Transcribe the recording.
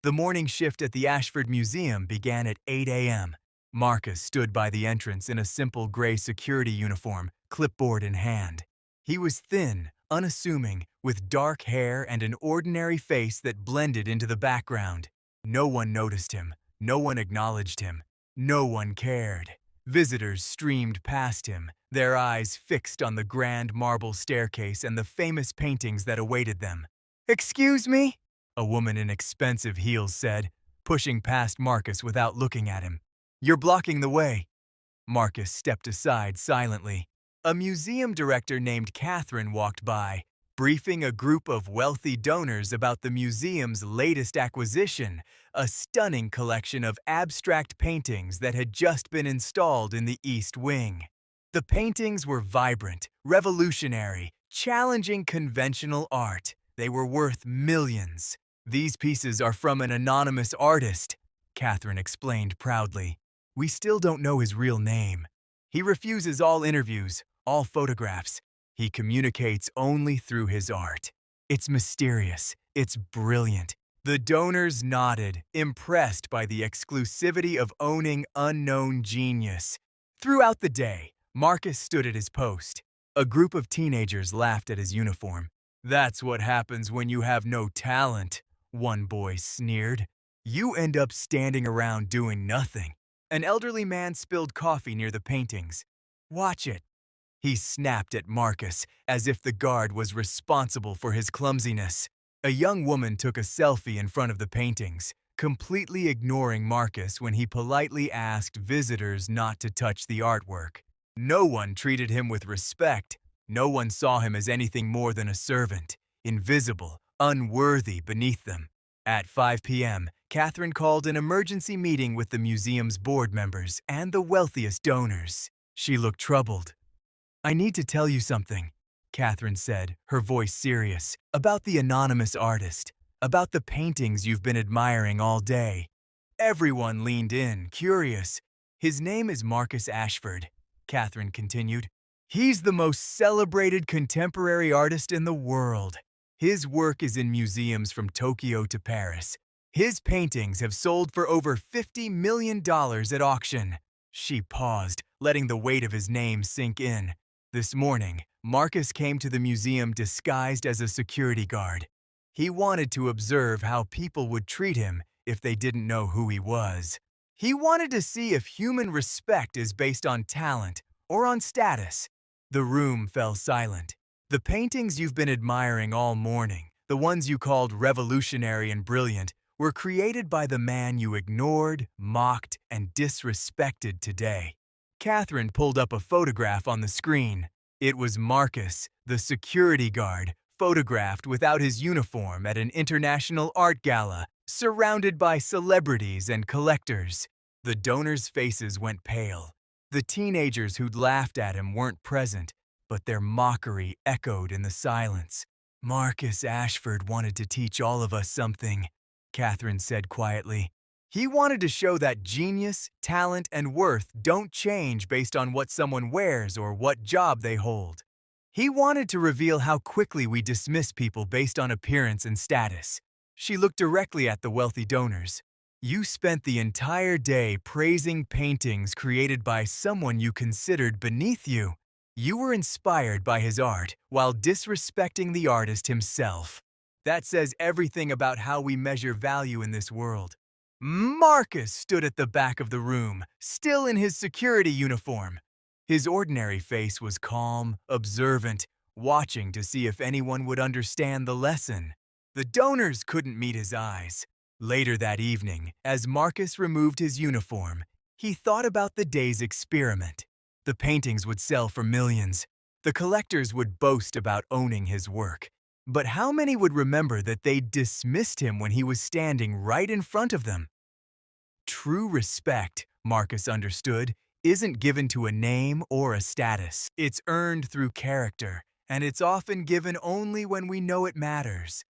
The morning shift at the Ashford Museum began at 8 a.m. Marcus stood by the entrance in a simple gray security uniform, clipboard in hand. He was thin, unassuming, with dark hair and an ordinary face that blended into the background. No one noticed him. No one acknowledged him. No one cared. Visitors streamed past him, their eyes fixed on the grand marble staircase and the famous paintings that awaited them. "Excuse me?" a woman in expensive heels said, pushing past Marcus without looking at him. "You're blocking the way." Marcus stepped aside silently. A museum director named Catherine walked by, briefing a group of wealthy donors about the museum's latest acquisition, a stunning collection of abstract paintings that had just been installed in the East Wing. The paintings were vibrant, revolutionary, challenging conventional art. They were worth millions. "These pieces are from an anonymous artist," Catherine explained proudly. "We still don't know his real name. He refuses all interviews, all photographs. He communicates only through his art. It's mysterious. It's brilliant." The donors nodded, impressed by the exclusivity of owning unknown genius. Throughout the day, Marcus stood at his post. A group of teenagers laughed at his uniform. "That's what happens when you have no talent," one boy sneered. "You end up standing around doing nothing." An elderly man spilled coffee near the paintings. "Watch it." He snapped at Marcus, as if the guard was responsible for his clumsiness. A young woman took a selfie in front of the paintings, completely ignoring Marcus when he politely asked visitors not to touch the artwork. No one treated him with respect. No one saw him as anything more than a servant, invisible, unworthy beneath them. At 5 p.m., Catherine called an emergency meeting with the museum's board members and the wealthiest donors. She looked troubled. "I need to tell you something," Catherine said, her voice serious, "about the anonymous artist, about the paintings you've been admiring all day." Everyone leaned in, curious. "His name is Marcus Ashford," Catherine continued. "He's the most celebrated contemporary artist in the world. His work is in museums from Tokyo to Paris. His paintings have sold for over $50 million at auction." She paused, letting the weight of his name sink in. This morning, Marcus came to the museum disguised as a security guard. He wanted to observe how people would treat him if they didn't know who he was. He wanted to see if human respect is based on talent or on status. The room fell silent. "The paintings you've been admiring all morning, the ones you called revolutionary and brilliant, were created by the man you ignored, mocked, and disrespected today." Catherine pulled up a photograph on the screen. It was Marcus, the security guard, photographed without his uniform at an international art gala, surrounded by celebrities and collectors. The donors' faces went pale. The teenagers who'd laughed at him weren't present, but their mockery echoed in the silence. "Marcus Ashford wanted to teach all of us something," Catherine said quietly. "He wanted to show that genius, talent, and worth don't change based on what someone wears or what job they hold. He wanted to reveal how quickly we dismiss people based on appearance and status." She looked directly at the wealthy donors. "You spent the entire day praising paintings created by someone you considered beneath you. You were inspired by his art while disrespecting the artist himself. That says everything about how we measure value in this world." Marcus stood at the back of the room, still in his security uniform. His ordinary face was calm, observant, watching to see if anyone would understand the lesson. The donors couldn't meet his eyes. Later that evening, as Marcus removed his uniform, he thought about the day's experiment. The paintings would sell for millions. The collectors would boast about owning his work. But how many would remember that they dismissed him when he was standing right in front of them? True respect, Marcus understood, isn't given to a name or a status. It's earned through character, and it's often given only when we know it matters.